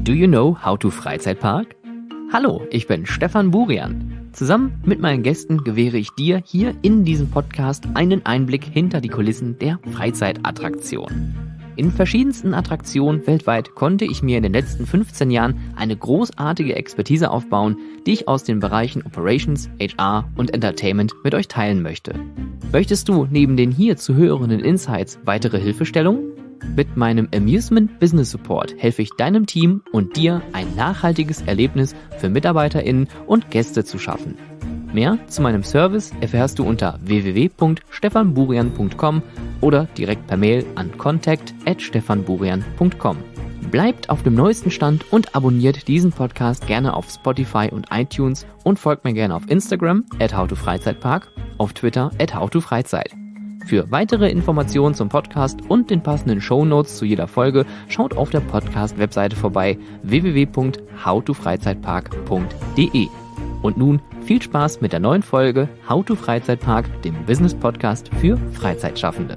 Do you know how to Freizeitpark? Hallo, ich bin Stefan Burian. Zusammen mit meinen Gästen gewähre ich dir hier in diesem Podcast einen Einblick hinter die Kulissen der Freizeitattraktion. In verschiedensten Attraktionen weltweit konnte ich mir in den letzten 15 Jahren eine großartige Expertise aufbauen, die ich aus den Bereichen Operations, HR und Entertainment mit euch teilen möchte. Möchtest du neben den hier zu hörenden Insights weitere Hilfestellungen? Mit meinem Amusement Business Support helfe ich deinem Team und dir, ein nachhaltiges Erlebnis für MitarbeiterInnen und Gäste zu schaffen. Mehr zu meinem Service erfährst du unter www.stefanburian.com oder direkt per Mail an contact@stefanburian.com. Bleibt auf dem neuesten Stand und abonniert diesen Podcast gerne auf Spotify und iTunes und folgt mir gerne auf Instagram @howtofreizeitpark, auf Twitter @howtofreizeit. Für weitere Informationen zum Podcast und den passenden Shownotes zu jeder Folge schaut auf der Podcast-Webseite vorbei www.howtofreizeitpark.de. Und nun viel Spaß mit der neuen Folge How to Freizeitpark, dem Business-Podcast für Freizeitschaffende.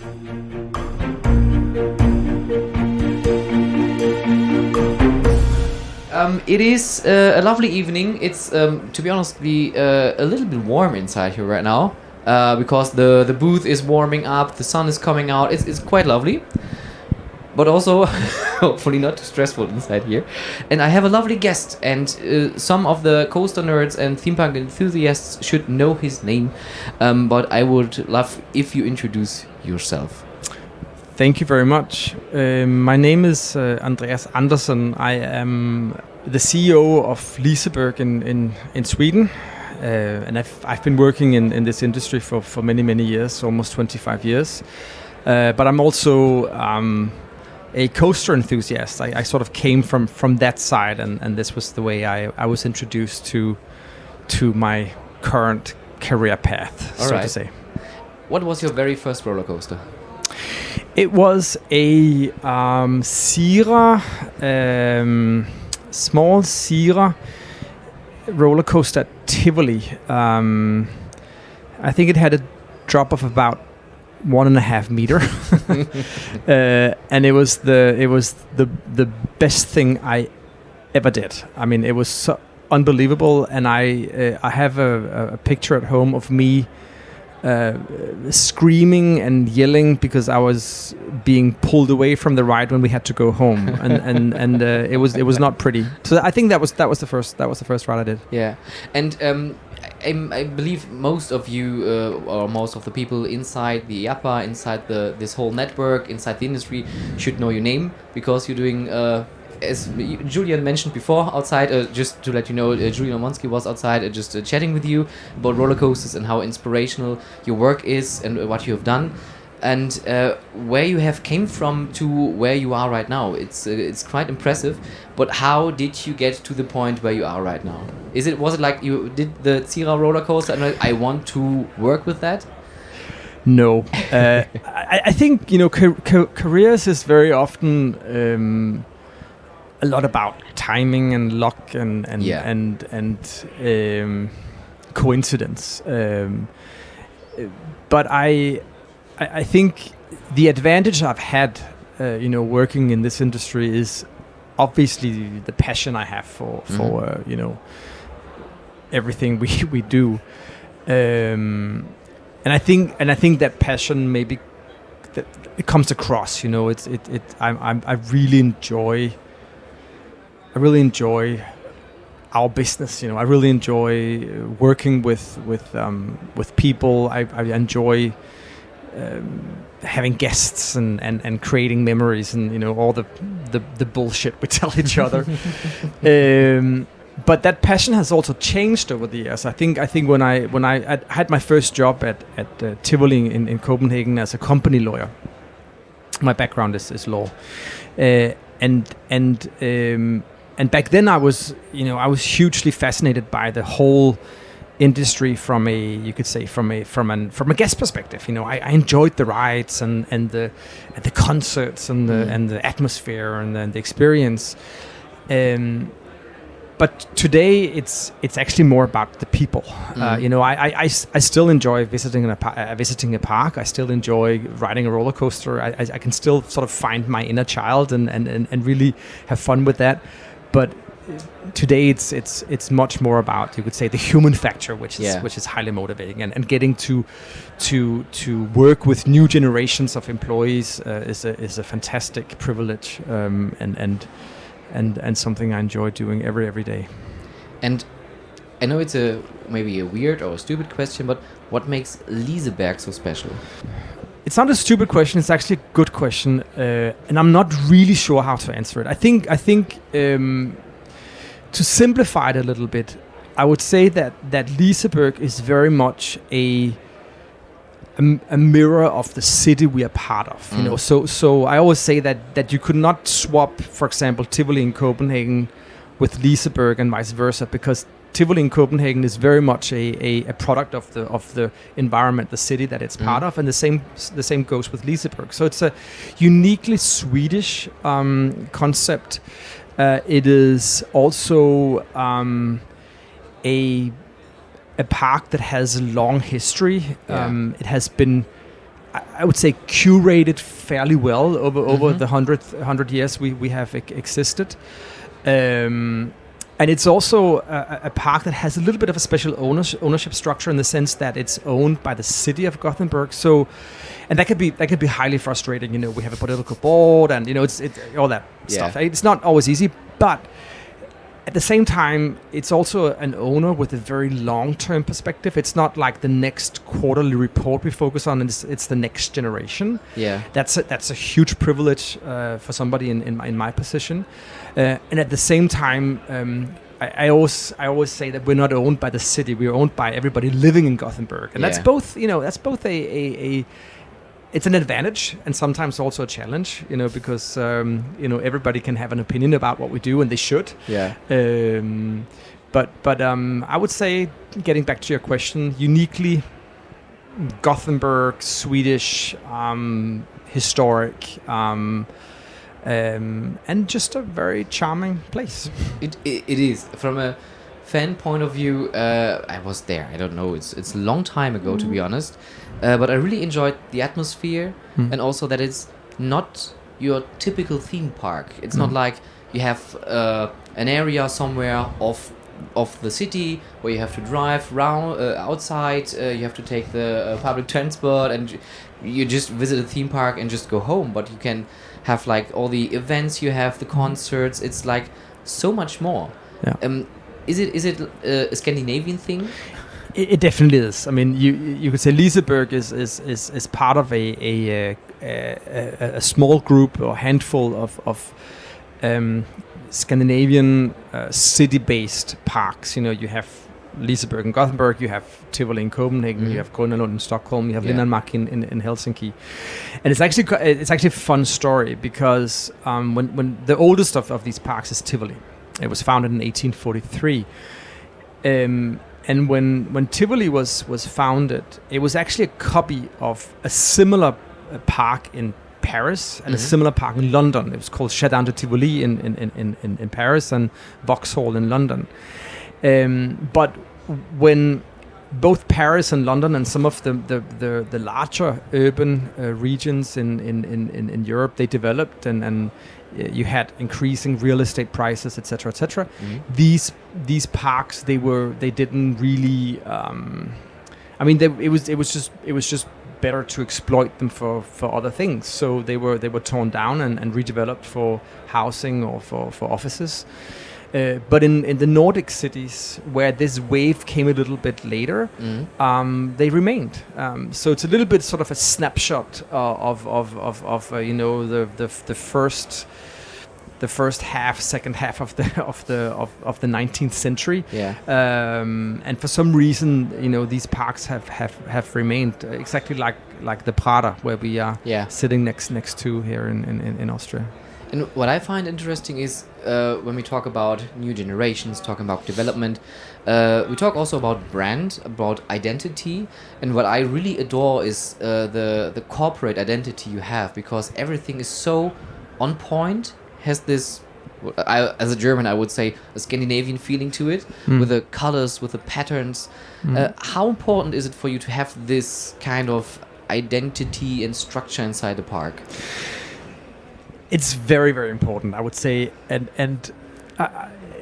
It is a lovely evening. It's, to be honest, a little bit warm inside here right now. Because the booth is warming up, the sun is coming out. It's quite lovely, but also hopefully not too stressful inside here. And I have a lovely guest, and some of the coaster nerds and theme park enthusiasts should know his name, but I would love if you introduce yourself. Thank you very much. My name is Andreas Andersen. I am the CEO of Liseberg in Sweden. And I've been working in this industry for many years, almost 25 years. But I'm also a coaster enthusiast. I sort of came from that side, and this was the way I was introduced to my current career path, to say. What was your very first roller coaster? It was a small Sierra roller coaster at Tivoli. I think it had a drop of about 1.5 meter, and it was the best thing I ever did. I mean, it was so unbelievable, and I have a picture at home of me screaming and yelling because I was being pulled away from the ride when we had to go home, and it was not pretty. So I think that was the first ride I did. Yeah, and I believe most of you or most of the people inside the IAPA, inside this whole network, inside the industry, should know your name because you're doing. As Julian mentioned before, outside, just to let you know, Julian Omonski was outside just chatting with you about roller coasters and how inspirational your work is and what you have done, and where you have came from to where you are right now. It's quite impressive. But how did you get to the point where you are right now? Was it like you did the Zira roller coaster and I want to work with that? No, I think careers is very often. A lot about timing and luck and coincidence, but I think the advantage I've had, working in this industry is obviously the passion I have for everything we do, and I think that passion maybe that it comes across. I really enjoy our business. I really enjoy working with people. I enjoy having guests and creating memories and all the bullshit we tell each other. But that passion has also changed over the years. I think when I had my first job at Tivoli in Copenhagen as a company lawyer. My background is law, and back then I was hugely fascinated by the whole industry from a guest perspective. I enjoyed the rides and the concerts and the atmosphere and the experience. But today it's actually more about the people. I still enjoy visiting a park. I still enjoy riding a roller coaster. I can still sort of find my inner child and really have fun with that. but today it's much more about, you could say, the human factor, which is highly motivating, and getting to work with new generations of employees is a fantastic privilege, and something I enjoy doing every day. And I know it's maybe a weird or a stupid question, but what makes Liseberg so special? It's not a stupid question. It's actually a good question, and I'm not really sure how to answer it. I think to simplify it a little bit, I would say that Liseberg is very much a mirror of the city we are part of. You know, so I always say that you could not swap, for example, Tivoli in Copenhagen with Liseberg and vice versa, because Tivoli in Copenhagen is very much a product of the environment, the city that it's part of, and the same goes with Liseberg. So it's a uniquely Swedish concept. It is also a park that has a long history. It has been, I would say, curated fairly well over the 100 years we have existed. And it's also a park that has a little bit of a special ownership structure, in the sense that it's owned by the city of Gothenburg. So, and that could be highly frustrating. You know, we have a political board, and it's all that stuff. It's not always easy, but at the same time, it's also an owner with a very long-term perspective. It's not like the next quarterly report we focus on. It's the next generation. Yeah, that's a huge privilege for somebody in my position. And at the same time, I always say that we're not owned by the city. We're owned by everybody living in Gothenburg, and that's both. That's both it's an advantage and sometimes also a challenge. Because everybody can have an opinion about what we do, and they should. Yeah. But I would say, getting back to your question, uniquely Gothenburg, Swedish, historic. And just a very charming place. It is. From a fan point of view, I was there. I don't know. It's a long time ago, to be honest. But I really enjoyed the atmosphere, and also that it's not your typical theme park. It's not like you have an area somewhere of the city where you have to drive round outside. You have to take the public transport, and you just visit a theme park and just go home. But you can have like all the events, you have the concerts. It's like so much more. Yeah. Is it a Scandinavian thing? It definitely is. I mean, you could say Liseberg is part of a small group or handful of Scandinavian city-based parks. You have Liseberg in Gothenburg, you have Tivoli in Copenhagen, you have Grönlund in Stockholm, you have Linnanmäki in Helsinki, and it's actually a fun story, because when the oldest of these parks is Tivoli. It was founded in 1843, and when Tivoli was founded, it was actually a copy of a similar park in Paris and a similar park in London. It was called Jardin de Tivoli in Paris and Vauxhall in London. But when both Paris and London and some of the larger urban regions in Europe, they developed, and you had increasing real estate prices, etc., etc. These parks, they didn't really. It was just better to exploit them for other things. So they were torn down and redeveloped for housing or for offices. But in the Nordic cities, where this wave came a little bit later, they remained. So it's a little bit sort of a snapshot of the first half, second half of the 19th century. Yeah. And for some reason, these parks have remained exactly like the Prater, where we are sitting next to here in Austria. And what I find interesting is when we talk about new generations, talking about development, we talk also about brand, about identity. And what I really adore is the corporate identity you have, because everything is so on point, has this, as a German, I would say, a Scandinavian feeling to it, with the colors, with the patterns. How important is it for you to have this kind of identity and structure inside the park? It's very, very important, I would say, and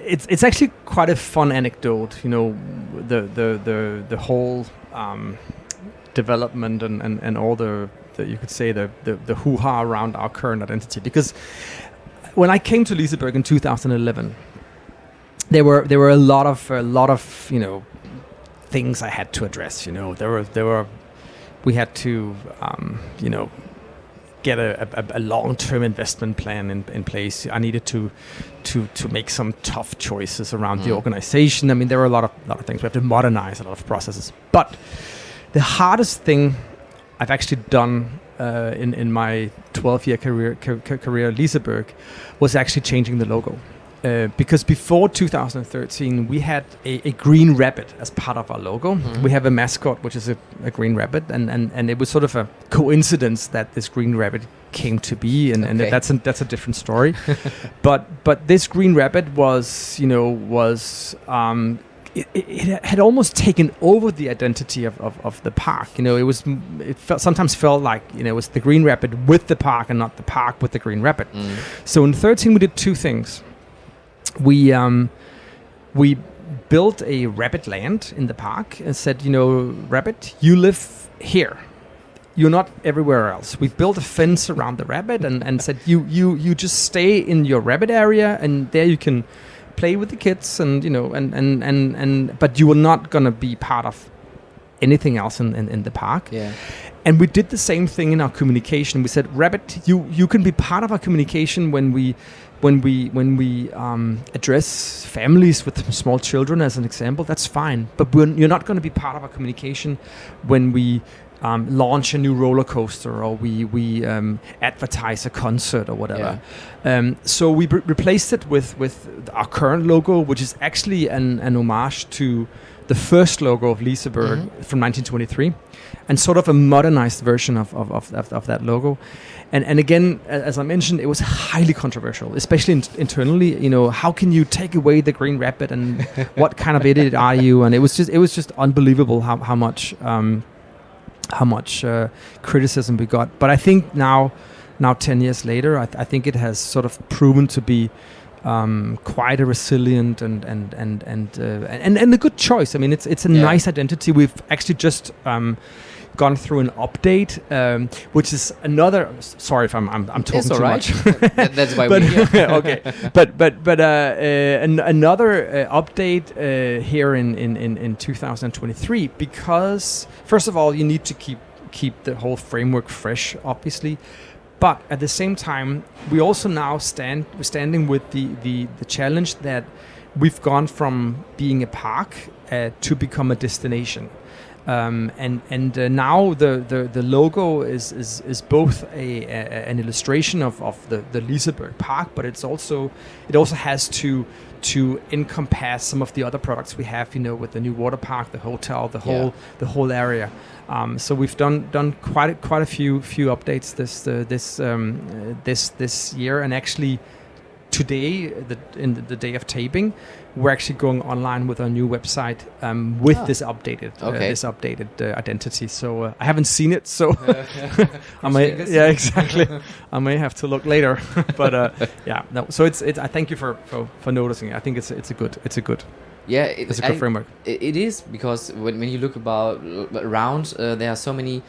It's actually quite a fun anecdote, the whole development and all the you could say the hoo-ha around our current identity. Because when I came to Liseberg in 2011, there were a lot of things I had to address. We had to get a long-term investment plan in place. I needed to make some tough choices around the organization. I mean, there were a lot of things. We have to modernize a lot of processes. But the hardest thing I've actually done in my 12-year career at Liseberg was actually changing the logo. Because before 2013, we had a green rabbit as part of our logo. We have a mascot, which is a green rabbit, and it was sort of a coincidence that this green rabbit came to be, and that's a different story. but this green rabbit was it had almost taken over the identity of the park. Sometimes felt like it was the green rabbit with the park and not the park with the green rabbit. So in 2013 we did two things. We built a rabbit land in the park and said, rabbit, you live here. You're not everywhere else. We built a fence around the rabbit and said, you just stay in your rabbit area, and there you can play with the kids but you are not gonna be part of anything else in the park. Yeah. And we did the same thing in our communication. We said, rabbit, you can be part of our communication when we address families with small children, as an example. That's fine, but you're not going to be part of our communication when we launch a new roller coaster or we advertise a concert or whatever. Yeah. So we replaced it with our current logo, which is actually an homage to the first logo of Liseberg from 1923, and sort of a modernized version of that logo. And again, as I mentioned, it was highly controversial, especially internally. How can you take away the green rabbit, and what kind of idiot are you? And it was just unbelievable how much criticism we got. But I think now 10 years later, I think it has sort of proven to be quite a resilient and a good choice. I mean, it's a nice identity. We've actually just gone through an update, which is another. Sorry if I'm talking too much. That's why we're here. Okay, but another update here in 2023, because first of all, you need to keep the whole framework fresh, obviously. But at the same time, we also now standing with the challenge that we've gone from being a park to become a destination. And now the logo is both an illustration of the Liseberg Park, but it also has to encompass some of the other products we have, with the new water park, the hotel, the whole area. So we've done quite a few updates this year, and actually today, the day of taping, we're actually going online with our new website with this updated identity. So I haven't seen it, so I may exactly. I may have to look later, but So it's. I thank you for noticing. I think it's a good. It's a good framework. It is, because when you look around, there are so many.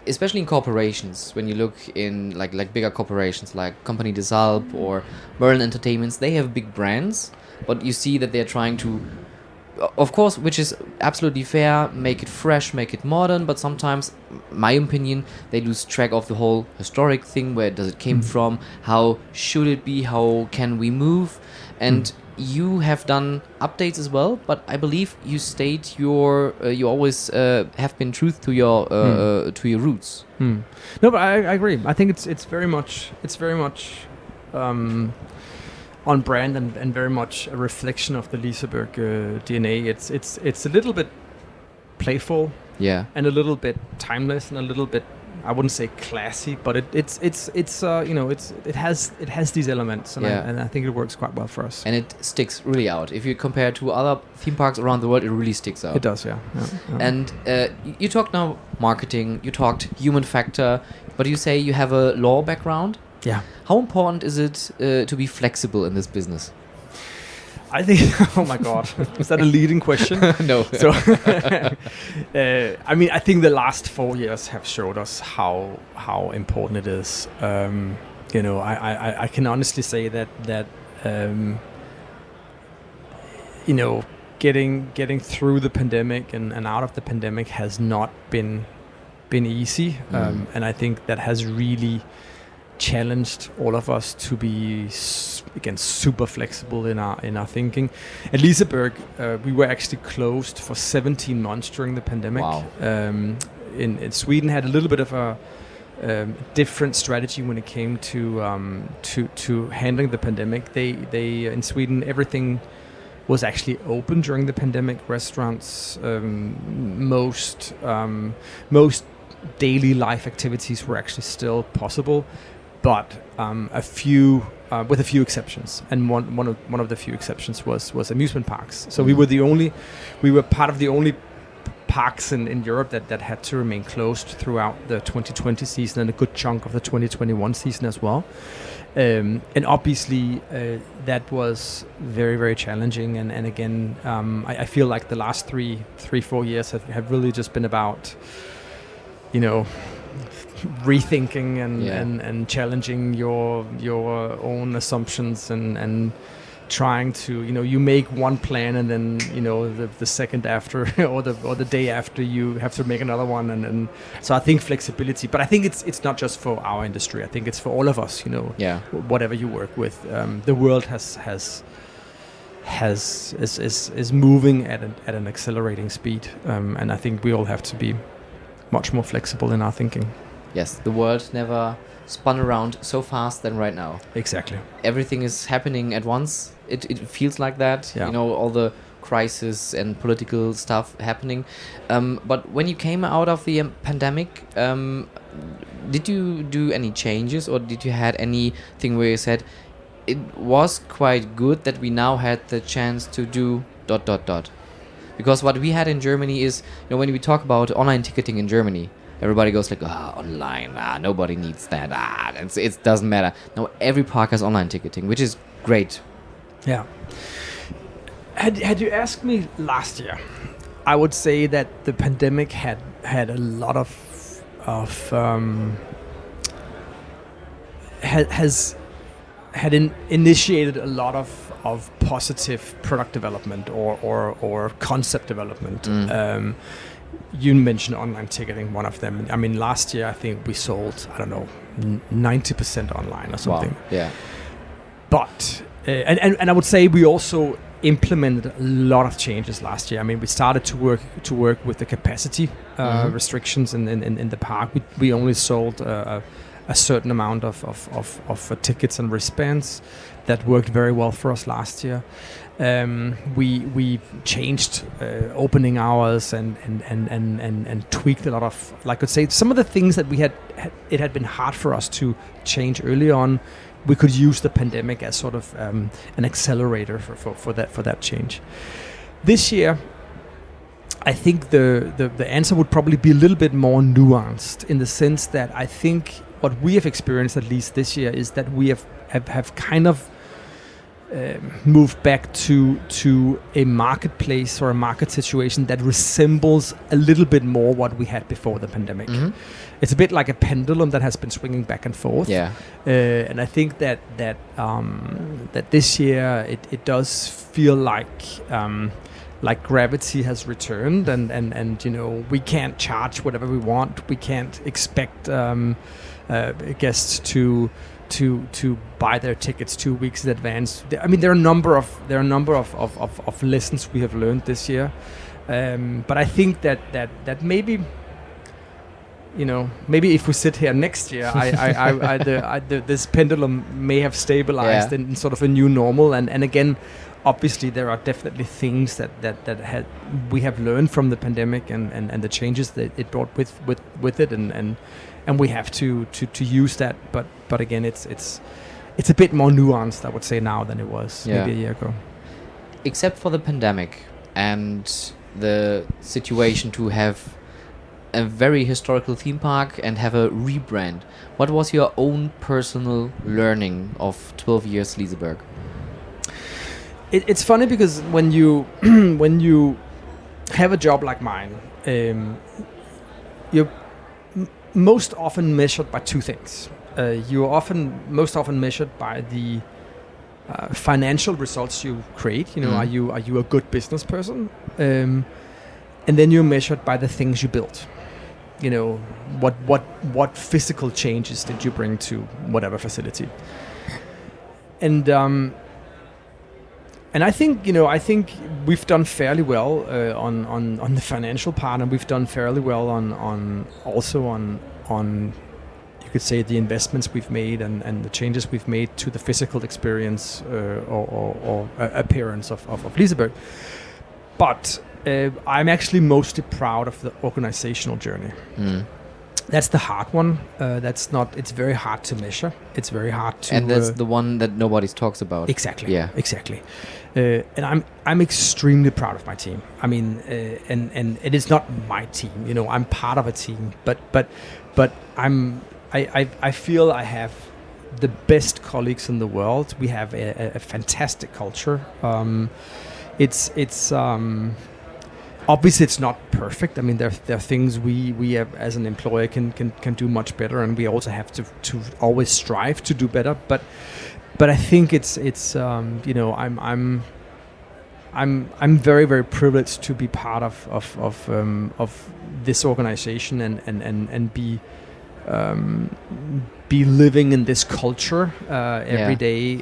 Especially in corporations, when you look in like bigger corporations like Company des Alpes or Merlin Entertainments, they have big brands, but you see that they're trying to, of course, which is absolutely fair, make it fresh, make it modern, but sometimes, my opinion, they lose track of the whole historic thing. Where does it came from? How should it be? How can we move? And you have done updates as well, but I believe you state you always have been true to your roots. No, but I agree. I think it's very much on brand and very much a reflection of the Liseberg DNA. It's a little bit playful, and a little bit timeless, and a little bit, I wouldn't say classy, but it has these elements, and I think it works quite well for us. And it sticks really out. If you compare to other theme parks around the world, it really sticks out. It does, yeah. And you talked now marketing, you talked human factor, but you say you have a law background. Yeah. How important is it to be flexible in this business? I think, oh my God, is that a leading question? No. So, I mean, I think the last 4 years have showed us how important it is. You know, I can honestly say that you know, getting through the pandemic and out of the pandemic has not been easy, and I think that has really challenged all of us to be again super flexible in our thinking. At Liseberg, we were actually closed for 17 months during the pandemic. Wow. In Sweden had a little bit of a different strategy when it came to handling the pandemic. They in Sweden everything was actually open during the pandemic. Restaurants, most daily life activities were actually still possible, but with a few exceptions, and one of the few exceptions was amusement parks. So we were part of the only parks in Europe that had to remain closed throughout the 2020 season and a good chunk of the 2021 season as well. And obviously that was very, very challenging. And again, I feel like the last 4 years have really just been about, you know, rethinking and challenging your own assumptions and trying to, you know, you make one plan and then, you know, the second after or the day after you have to make another one, and so I think flexibility, but I think it's not just for our industry. I think it's for all of us, you know. Yeah. Whatever you work with, the world is moving at an accelerating speed, and I think we all have to be much more flexible in our thinking. Yes, the world never spun around so fast than right now. Exactly. Everything is happening at once. It feels like that. Yeah. You know, all the crisis and political stuff happening. But when you came out of the pandemic, did you do any changes, or did you had anything where you said it was quite good that we now had the chance to do ... Because what we had in Germany is, you know, when we talk about online ticketing in Germany, everybody goes like, online, nobody needs that, it doesn't matter. Now every park has online ticketing, which is great. Yeah. Had you asked me last year, I would say that the pandemic had a lot of initiated a lot of positive product development or concept development. You mentioned online ticketing, one of them. I mean, last year I think we sold, I don't know, 90% online or something. Wow. Yeah. But and I would say we also implemented a lot of changes last year. I mean, we started to work with the capacity restrictions in the park. We only sold a certain amount of tickets and wristbands. That worked very well for us last year. We changed opening hours and tweaked a lot of, like I could say, some of the things that it had been hard for us to change early on. We could use the pandemic as sort of an accelerator for that change. This year, I think the answer would probably be a little bit more nuanced, in the sense that I think what we have experienced, at least this year, is that we have kind of moved back to a marketplace or a market situation that resembles a little bit more what we had before the pandemic. It's a bit like a pendulum that has been swinging back and forth. Yeah. And I think that this year it does feel like gravity has returned, and you know, we can't charge whatever we want. We can't expect guests to buy their tickets 2 weeks in advance. I mean, there are a number of lessons we have learned this year, but I think that maybe, you know, maybe if we sit here next year, this pendulum may have stabilized in sort of a new normal, and again, obviously there are definitely things that we have learned from the pandemic and the changes that it brought with it, and we have to use that, but again, it's a bit more nuanced, I would say, now than it was maybe a year ago. Except for the pandemic and the situation to have a very historical theme park and have a rebrand. What was your own personal learning of 12 years Liseberg? It's funny because when you when you have a job like mine, you're most often measured by two things. You're most often measured by the financial results you create. You know, are you a good business person? And then you're measured by the things you build. You know, what physical changes did you bring to whatever facility? And I think we've done fairly well on the financial part, and we've done fairly well on you could say the investments we've made and the changes we've made to the physical experience or appearance of Liseberg. But I'm actually mostly proud of the organizational journey. That's the hard one. It's very hard to measure. It's very hard to... And that's the one that nobody talks about. Exactly. Yeah. Exactly. And I'm extremely proud of my team. I mean, and it is not my team. You know, I'm part of a team, but I feel I have the best colleagues in the world. We have a fantastic culture. It's obviously it's not perfect. I mean, there are things we have, as an employer can do much better, and we also have to always strive to do better. But I think it's you know, I'm very, very privileged to be part of this organization and be living in this culture every day.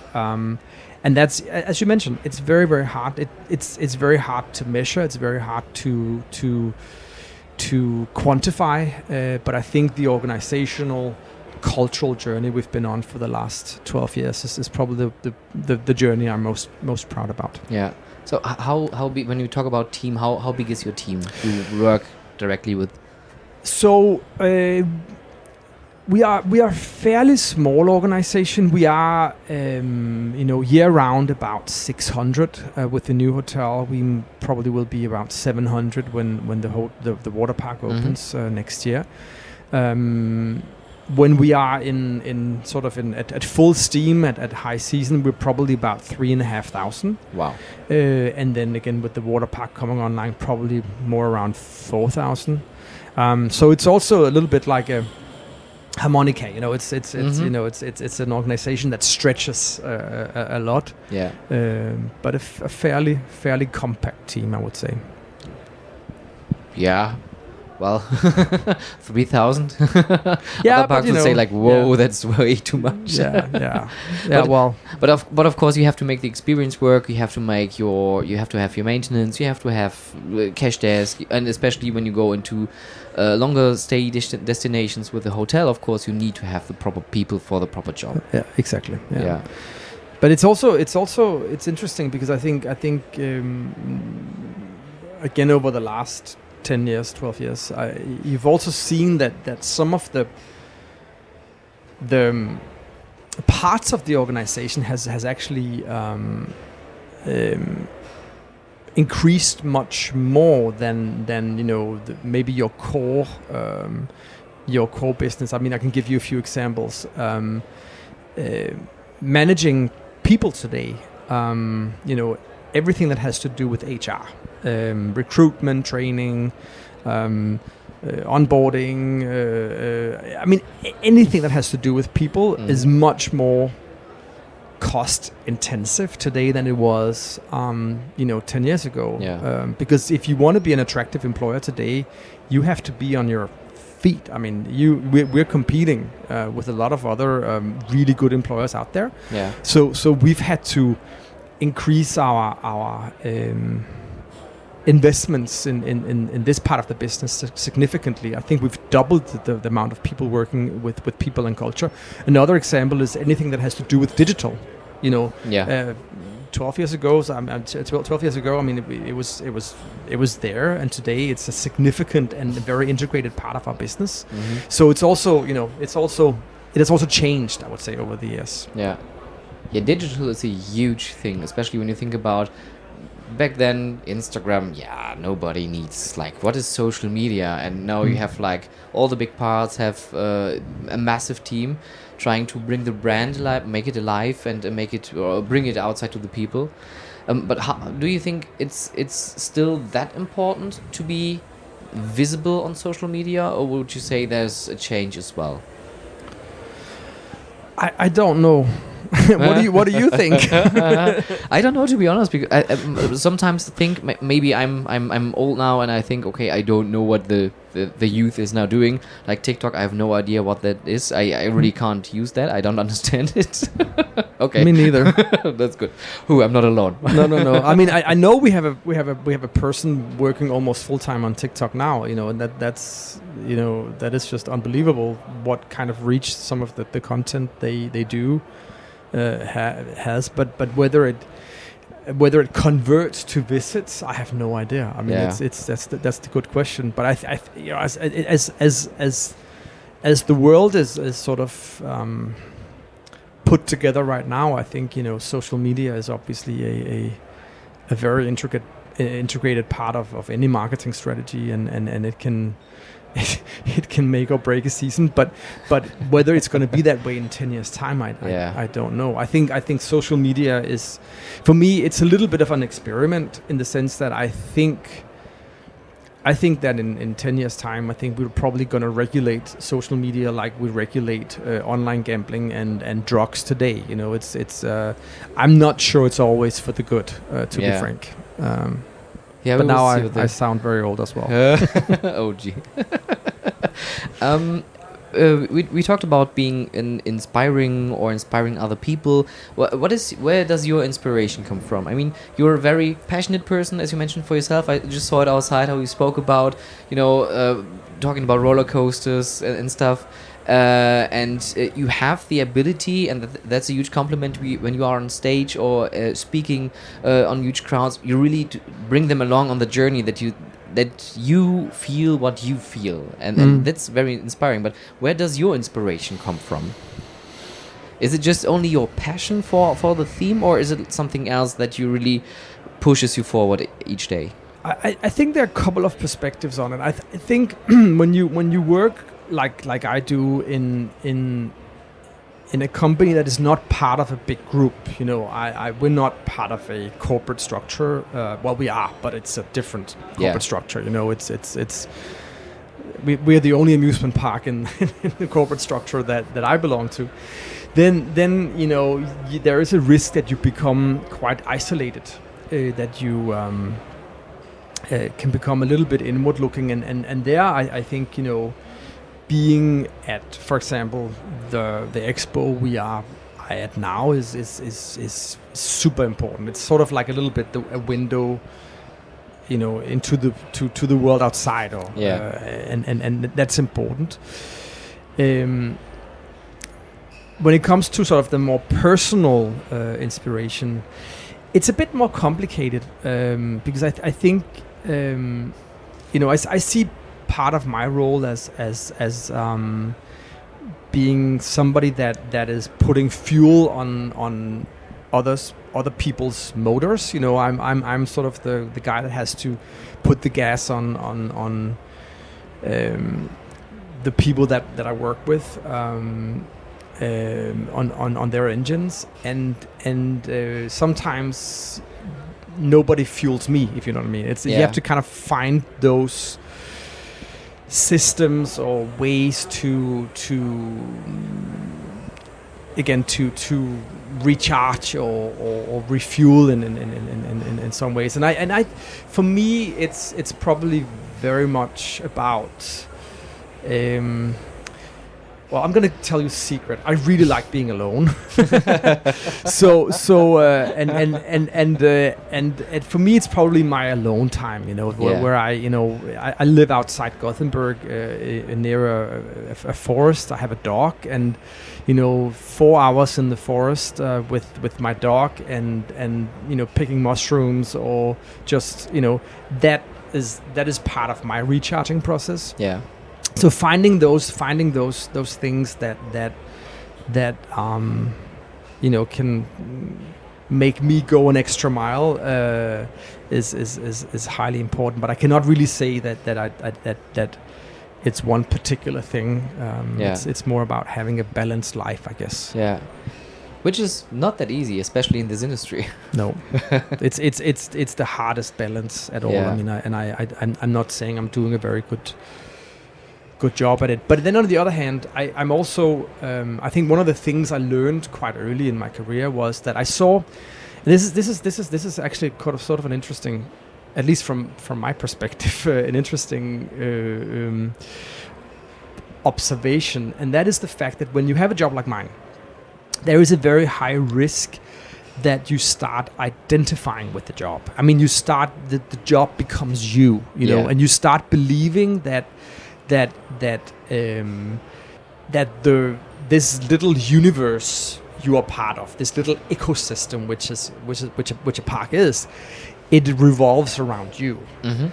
And that's, as you mentioned, it's very, very hard. It's very hard to measure. It's very hard to quantify. But I think the organizational, cultural journey we've been on for the last 12 years is probably the journey I'm most proud about. Yeah. So how big, when you talk about team, how big is your team you work directly with? So we are a fairly small organization. We are year round about 600. With the new hotel, we probably will be about 700 when the water park opens next year. When we are in at full steam at high season, we're probably about 3,500. Wow. And then again with the water park coming online, probably more around 4,000. So it's also a little bit like a harmonica. You know, it's it's an organization that stretches a lot. Yeah. But a fairly compact team, I would say. Yeah. Well, 3,000. Yeah, other parks would say like, "Whoa, that's way too much." Yeah. But of course, you have to make the experience work. You have to have your maintenance. You have to have cash desk, and especially when you go into longer stay destinations with the hotel, of course, you need to have the proper people for the proper job. Yeah, exactly. Yeah. But it's interesting because I think again over the last 10 years, 12 years, you've also seen that some of the parts of the organization has actually increased much more than maybe your core business. I mean, I can give you a few examples. Managing people today, everything that has to do with HR, recruitment, training, onboarding. I mean, anything that has to do with people is much more cost intensive today than it was 10 years ago. Yeah. Because if you want to be an attractive employer today, you have to be on your feet. I mean, we're competing with a lot of other really good employers out there. Yeah. So we've had to increase our investments in this part of the business significantly. I think we've doubled the amount of people working with people and culture. Another example is anything that has to do with digital. 12 years ago, 12 years ago, I mean, it was there, and today it's a significant and very integrated part of our business. Mm-hmm. So it's also, it has also changed, I would say, over the years. Yeah. Yeah, digital is a huge thing, especially when you think about back then Instagram, nobody needs, like, what is social media? And now you have, like, all the big parts have a massive team trying to bring the brand alive, make it alive, and make it, or bring it outside to the people. But how, do you think it's still that important to be visible on social media, or would you say there's a change as well? I don't know. What do you think? I don't know, to be honest, because I sometimes think maybe I'm old now, and I think, okay, I don't know what the youth is now doing. Like TikTok, I have no idea what that is. I really can't use that. I don't understand it. Okay, me neither. That's good. I'm not alone. No. I mean, I know we have a person working almost full time on TikTok now. You know, and that's that is just unbelievable. What kind of reach some of the content they do has, but whether it converts to visits, I have no idea. I mean, that's the good question. But I as the world is sort of put together right now, I think social media is obviously a very integrated part of any marketing strategy, and it can. It can make or break a season, but whether it's going to be that way in 10 years' time, I don't know. I think social media is, for me, it's a little bit of an experiment in the sense that I think that in 10 years' time, I think we're probably going to regulate social media like we regulate online gambling and drugs today. It's I'm not sure it's always for the good, to be frank. But now I sound very old as well. OG. We talked about being inspiring other people. Where does your inspiration come from? I mean, you're a very passionate person, as you mentioned for yourself. I just saw it outside how you spoke about, talking about roller coasters and stuff. And you have the ability, and that's a huge compliment when you are on stage or speaking on huge crowds. You really bring them along on the journey that you feel what you feel, and that's very inspiring. But where does your inspiration come from? Is it just only your passion for the theme, or is it something else that you really pushes you forward each day? I think there are a couple of perspectives on it. I think when you work like I do in a company that is not part of a big group, we're not part of a corporate structure. Well, we are, but it's a different corporate structure. We're the only amusement park in the corporate structure that I belong to. Then there is a risk that you become quite isolated, that you can become a little bit inward looking, and there I think being at, for example, the expo we are at now is super important. It's sort of like a little bit a window, into the world outside, and that's important. When it comes to sort of the more personal inspiration, it's a bit more complicated, because I think I see part of my role as being somebody that is putting fuel on other people's motors. I'm sort of the guy that has to put the gas on the people that I work with, on their engines, and sometimes nobody fuels me, if you know what I mean. You have to kind of find those systems or ways to recharge or refuel in some ways. And I for me it's probably very much about well, I'm gonna tell you a secret. I really like being alone. And for me, it's probably my alone time. Where I live outside Gotenborg, near a forest. I have a dog, and 4 hours in the forest with my dog, and picking mushrooms, or just that is part of my recharging process. Yeah. So finding those things that can make me go an extra mile is highly important. But I cannot really say that it's one particular thing. It's more about having a balanced life, I guess. Yeah. Which is not that easy, especially in this industry. No, it's the hardest balance at all. Yeah. I mean, I'm not saying I'm doing a very good job at it. But then on the other hand, I'm also I think one of the things I learned quite early in my career was that I saw, and this is actually sort of an interesting, at least from my perspective, an interesting observation, and that is the fact that when you have a job like mine, there is a very high risk that you start identifying with the job. I mean, you start the job becomes you know, and you start believing that this little universe you are part of, this little ecosystem, which a park is, it revolves around you, and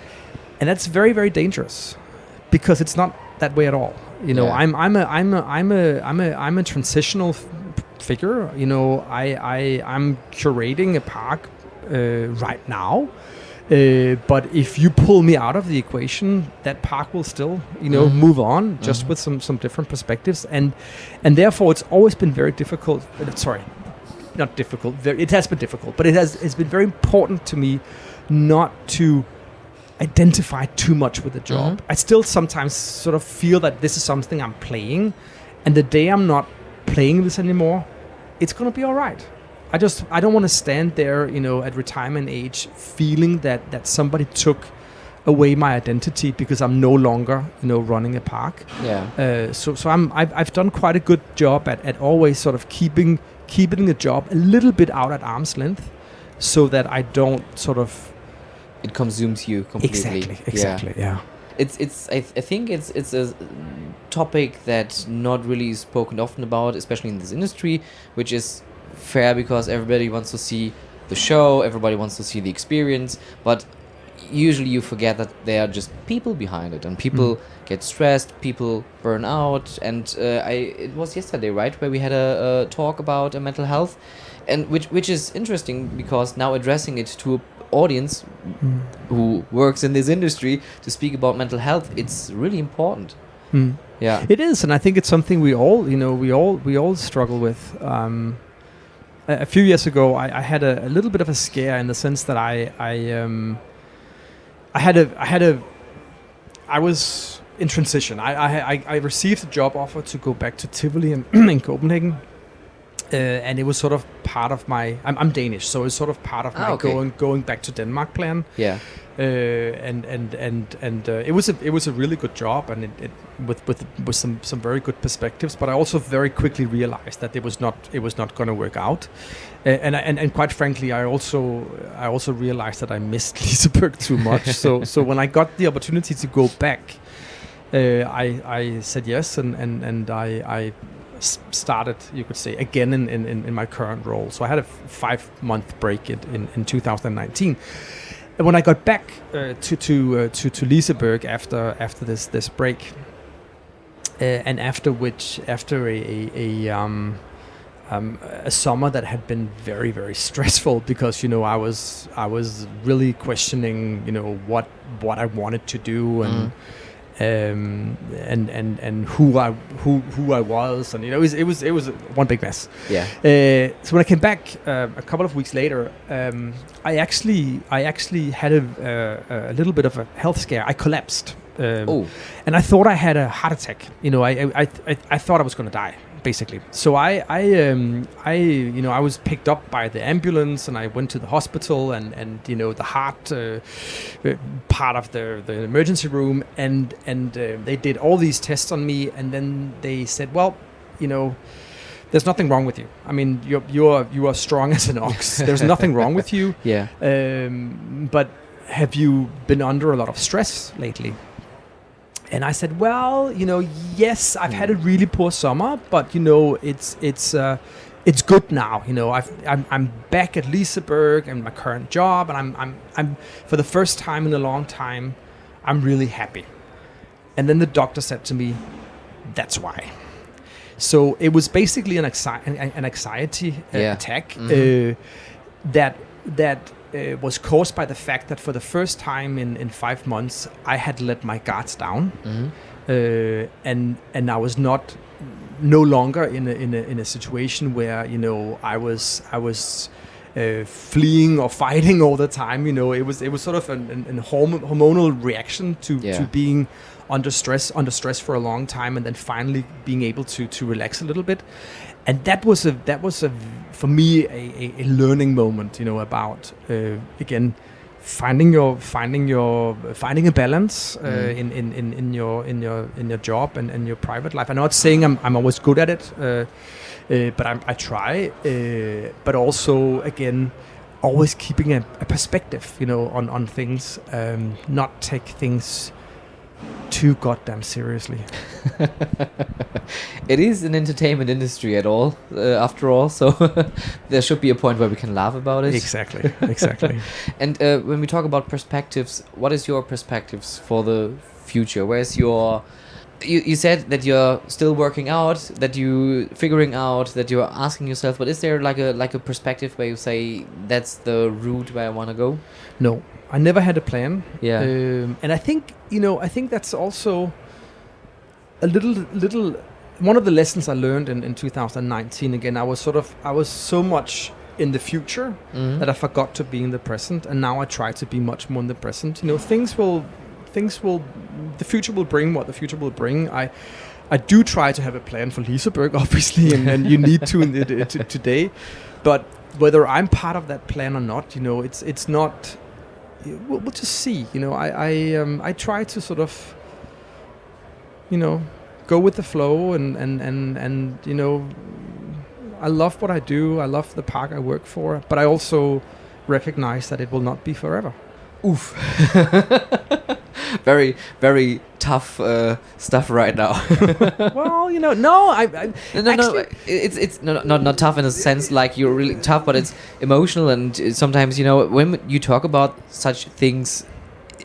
that's very, very dangerous, because it's not that way at all. You know, I'm a transitional figure. You know, I'm curating a park right now. But if you pull me out of the equation, that park will still, move on, just with some different perspectives, and therefore it's always been very difficult. Sorry, not difficult. It has been difficult, but it's been very important to me not to identify too much with the job. I still sometimes sort of feel that this is something I'm playing, and the day I'm not playing this anymore, it's gonna be all right. I don't want to stand there, at retirement age, feeling that somebody took away my identity because I'm no longer, running a park. Yeah. So I've done quite a good job at always sort of keeping the job a little bit out at arm's length, so that I don't sort of. It consumes you completely. Exactly. Yeah. I think it's a topic that not really spoken often about, especially in this industry, which is fair because everybody wants to see the show, everybody wants to see the experience, but usually you forget that there are just people behind it, and people get stressed, people burn out, and it was yesterday, right, where we had a talk about mental health, and which is interesting because now addressing it to an audience who works in this industry to speak about mental health, it's really important. Yeah, it is, and I think it's something we all struggle with. A few years ago, I had a little bit of a scare, in the sense that I was in transition. I received a job offer to go back to Tivoli in Copenhagen, and it was sort of part of my. I'm Danish, so it's sort of part of my going back to Denmark plan. Yeah. And it was a really good job, and it with some very good perspectives. But I also very quickly realized that it was not going to work out, and quite frankly, I also realized that I missed Liseberg too much. So when I got the opportunity to go back, I said yes, and I started, you could say, again in my current role. So I had a 5-month break in 2019. And when I got back to Liseberg after this break, and after a summer that had been very, very stressful, because I was really questioning what I wanted to do, and who I was, and it was one big mess. Yeah. So when I came back a couple of weeks later, I actually had a little bit of a health scare. I collapsed, and I thought I had a heart attack. I thought I was going to die, basically. So I was picked up by the ambulance, and I went to the hospital, and the heart part of the emergency room, and they did all these tests on me, and then they said, well, there's nothing wrong with you. I mean, you are strong as an ox. There's nothing wrong with you. Yeah. But have you been under a lot of stress lately? And I said, well, yes, I've had a really poor summer, but it's good now. I'm back at Liseberg and my current job, and I'm for the first time in a long time, I'm really happy. And then the doctor said to me, that's why. So it was basically an anxiety attack. that was caused by the fact that for the first time in 5 months, I had let my guards down, and I was no longer in a situation where I was fleeing or fighting all the time. It was sort of an hormonal reaction to being under stress for a long time, and then finally being able to relax a little bit. And that was for me a learning moment, about again finding a balance in your job and your private life. I'm not saying I'm always good at it, but I try. But also again, always keeping a perspective, on things, not take things too goddamn seriously. It is an entertainment industry after all, so there should be a point where we can laugh about it. Exactly. And when we talk about perspectives, what is your perspectives for the future? Where's your... You said that you're still working out, that you figuring out, that you're asking yourself, but is there like a perspective where you say that's the route where I want to go? No, I never had a plan. Yeah. And I think that's also a little one of the lessons I learned in 2019. Again, I was so much in the future that I forgot to be in the present, and now I try to be much more in the present. The future will bring what the future will bring. I do try to have a plan for Liseberg, obviously, and you need to today. But whether I'm part of that plan or not, it's not. We'll just see. I try to sort of, go with the flow, and I love what I do. I love the park I work for, but I also recognize that it will not be forever. Oof. Very, very tough stuff right now. Well, no. It's not tough in a sense like you're really tough, but it's emotional, and sometimes when you talk about such things,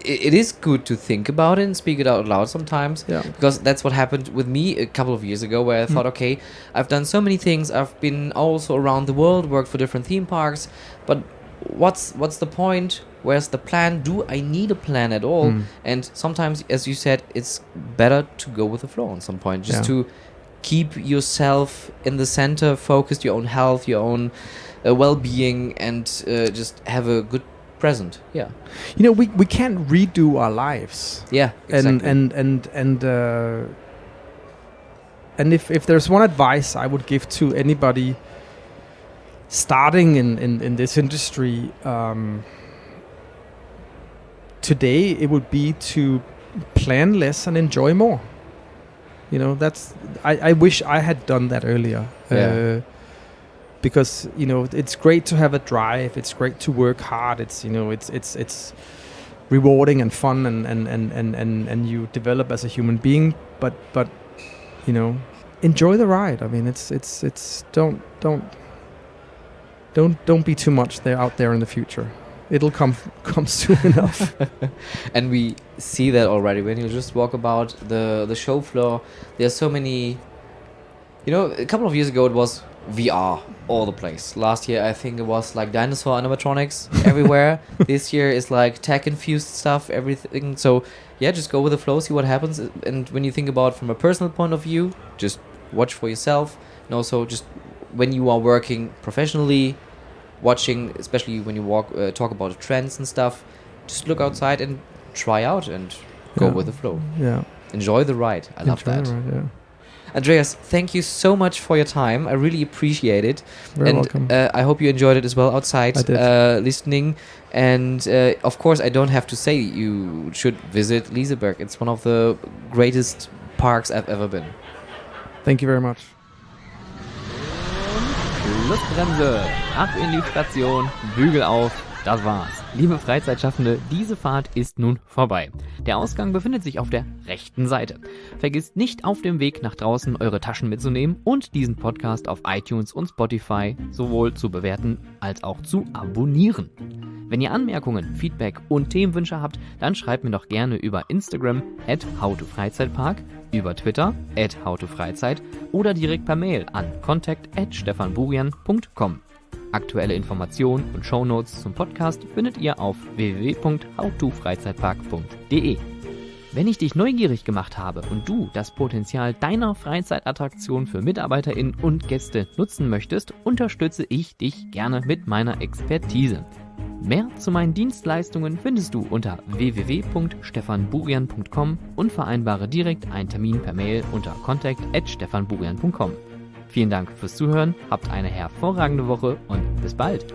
it is good to think about it and speak it out loud sometimes. Yeah. Because that's what happened with me a couple of years ago, where I thought, okay, I've done so many things. I've been also around the world, worked for different theme parks, but what's the point? Where's the plan? Do I need a plan at all? And sometimes, as you said, it's better to go with the flow on some point, just to keep yourself in the center, focused your own health, your own well-being, and just have a good present. Yeah. We can't redo our lives. Yeah, exactly. And if there's one advice I would give to anybody starting in this industry, today it would be to plan less and enjoy more. That's I wish I had done that earlier. Because it's great to have a drive. It's great to work hard. It's it's rewarding and fun, and you develop as a human being. But enjoy the ride. I mean, it's don't be too much out there in the future. It'll come soon enough. And we see that already when you just walk about the show floor. There's so many. A couple of years ago it was VR all the place. Last year I think it was like dinosaur animatronics everywhere. This year is like tech infused stuff, everything. So yeah, just go with the flow, see what happens. And when you think about from a personal point of view, just watch for yourself. And also just when you are working professionally, watching, especially when you talk about trends and stuff, just look outside and try out and go with the flow. Yeah. Enjoy the ride. I love that. The ride, yeah. Andreas, thank you so much for your time. I really appreciate it. Very welcome. I hope you enjoyed it as well outside, listening. And of course, I don't have to say you should visit Liseberg. It's one of the greatest parks I've ever been. Thank you very much. Schlussbremse, ab in die Station, Bügel auf, das war's. Liebe Freizeitschaffende, diese Fahrt ist nun vorbei. Der Ausgang befindet sich auf der rechten Seite. Vergisst nicht auf dem Weg nach draußen eure Taschen mitzunehmen und diesen Podcast auf iTunes und Spotify sowohl zu bewerten als auch zu abonnieren. Wenn ihr Anmerkungen, Feedback und Themenwünsche habt, dann schreibt mir doch gerne über Instagram @howtofreizeitpark, über Twitter @howtofreizeit oder direkt per Mail an contact@stefanburian.com. Aktuelle Informationen und Shownotes zum Podcast findet ihr auf www.howtofreizeitpark.de. Wenn ich dich neugierig gemacht habe und du das Potenzial deiner Freizeitattraktion für MitarbeiterInnen und Gäste nutzen möchtest, unterstütze ich dich gerne mit meiner Expertise. Mehr zu meinen Dienstleistungen findest du unter www.stefanburian.com und vereinbare direkt einen Termin per Mail unter contact@stefanburian.com. Vielen Dank fürs Zuhören, habt eine hervorragende Woche und bis bald!